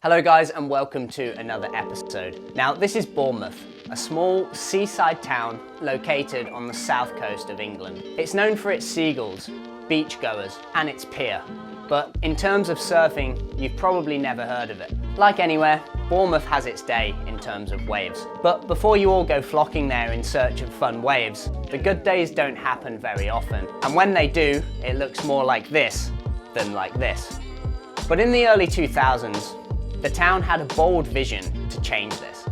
Hello guys and welcome to another episode. Now this is Bournemouth, a small seaside town located on the south coast of England. It's known for its seagulls, beachgoers and its pier, but in terms of surfing you've probably never heard of it. Like anywhere, Bournemouth has its day in terms of waves. But before you all go flocking there in search of fun waves, the good days don't happen very often, and when they do, it looks more like this than like this. But in the early 2000s, the town had a bold vision to change this.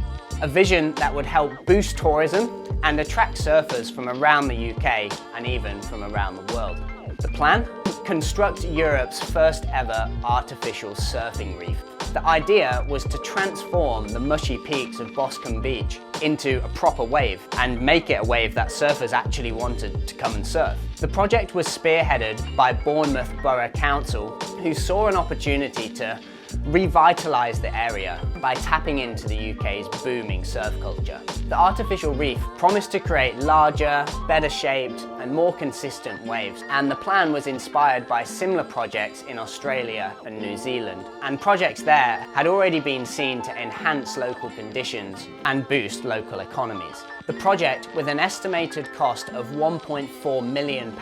A vision that would help boost tourism and attract surfers from around the UK and even from around the world. The plan? Construct Europe's first ever artificial surfing reef. The idea was to transform the mushy peaks of Boscombe Beach into a proper wave and make it a wave that surfers actually wanted to come and surf. The project was spearheaded by Bournemouth Borough Council, who saw an opportunity to revitalise the area by tapping into the UK's booming surf culture. The artificial reef promised to create larger, better shaped and more consistent waves, and the plan was inspired by similar projects in Australia and New Zealand, and projects there had already been seen to enhance local conditions and boost local economies. The project, with an estimated cost of £1.4 million,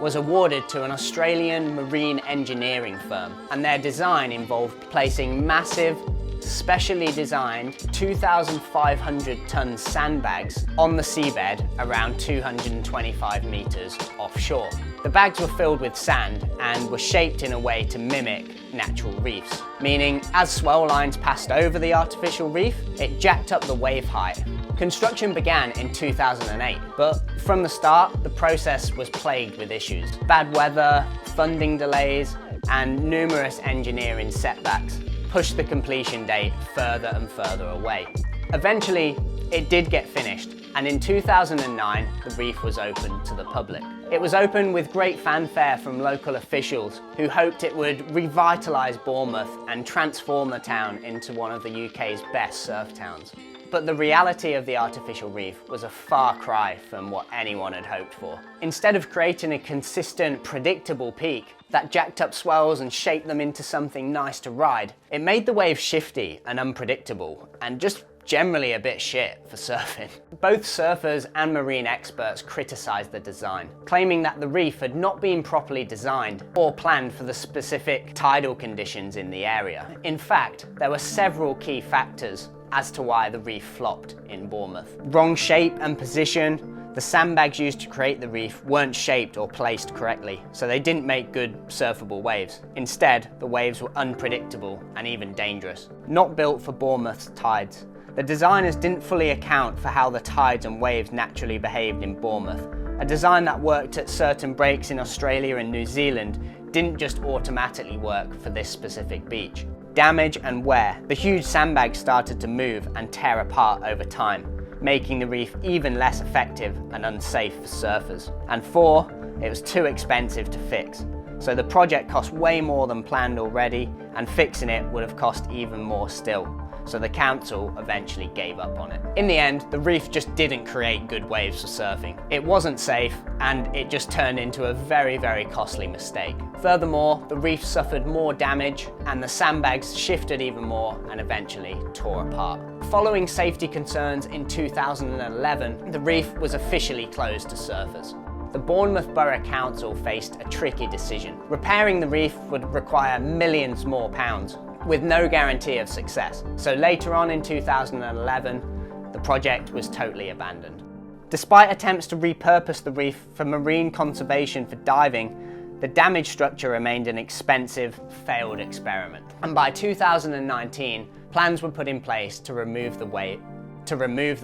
was awarded to an Australian marine engineering firm, and their design involved placing massive, specially designed 2,500-ton sandbags on the seabed around 225 metres offshore. The bags were filled with sand and were shaped in a way to mimic natural reefs, meaning as swell lines passed over the artificial reef, it jacked up the wave height. Construction began in 2008, but from the start, the process was plagued with issues. Bad weather, funding delays, and numerous engineering setbacks pushed the completion date further and further away. Eventually, it did get finished, and in 2009, the reef was opened to the public. It was opened with great fanfare from local officials who hoped it would revitalise Bournemouth and transform the town into one of the UK's best surf towns. But the reality of the artificial reef was a far cry from what anyone had hoped for. Instead of creating a consistent, predictable peak that jacked up swells and shaped them into something nice to ride, it made the waves shifty and unpredictable, and just generally a bit shit for surfing. Both surfers and marine experts criticised the design, claiming that the reef had not been properly designed or planned for the specific tidal conditions in the area. In fact, there were several key factors as to why the reef flopped in Bournemouth. Wrong shape and position. The sandbags used to create the reef weren't shaped or placed correctly, so they didn't make good surfable waves. Instead, the waves were unpredictable and even dangerous. Not built for Bournemouth's tides. The designers didn't fully account for how the tides and waves naturally behaved in Bournemouth. A design that worked at certain breaks in Australia and New Zealand didn't just automatically work for this specific beach. Damage and wear. The huge sandbags started to move and tear apart over time, making the reef even less effective and unsafe for surfers. And 4, it was too expensive to fix. So the project cost way more than planned already, and fixing it would have cost even more still. So the council eventually gave up on it. In the end, the reef just didn't create good waves for surfing. It wasn't safe, and it just turned into a very, very costly mistake. Furthermore, the reef suffered more damage, and the sandbags shifted even more and eventually tore apart. Following safety concerns in 2011, the reef was officially closed to surfers. The Bournemouth Borough Council faced a tricky decision. Repairing the reef would require millions more pounds, with no guarantee of success. So later on in 2011, the project was totally abandoned. Despite attempts to repurpose the reef for marine conservation for diving, the damaged structure remained an expensive, failed experiment. And by 2019, plans were put in place to remove the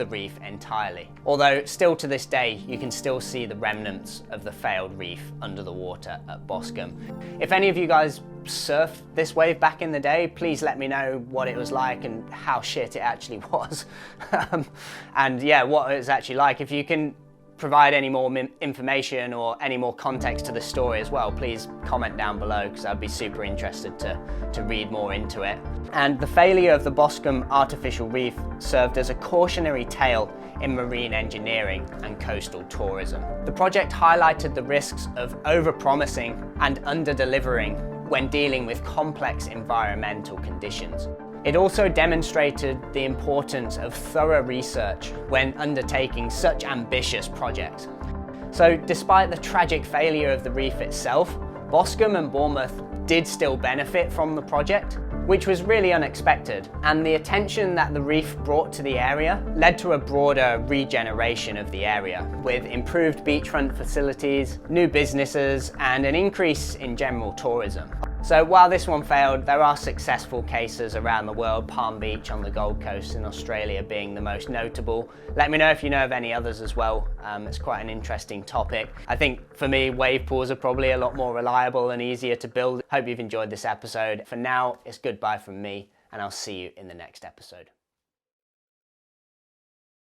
reef entirely. Although still to this day, you can still see the remnants of the failed reef under the water at Boscombe. If any of you guys surfed this wave back in the day, please let me know what it was like and how shit it actually was. And yeah, what it was actually like. If you can provide any more information or any more context to the story as well, please comment down below, because I'd be super interested to read more into it. And the failure of the Boscombe artificial reef served as a cautionary tale in marine engineering and coastal tourism. The project highlighted the risks of over-promising and under-delivering when dealing with complex environmental conditions. It also demonstrated the importance of thorough research when undertaking such ambitious projects. So despite the tragic failure of the reef itself, Boscombe and Bournemouth did still benefit from the project, which was really unexpected, and the attention that the reef brought to the area led to a broader regeneration of the area, with improved beachfront facilities, new businesses, and an increase in general tourism. So while this one failed, there are successful cases around the world, Palm Beach on the Gold Coast in Australia being the most notable. Let me know if you know of any others as well. It's quite an interesting topic. I think for me, wave pools are probably a lot more reliable and easier to build. Hope you've enjoyed this episode. For now, it's goodbye from me, and I'll see you in the next episode.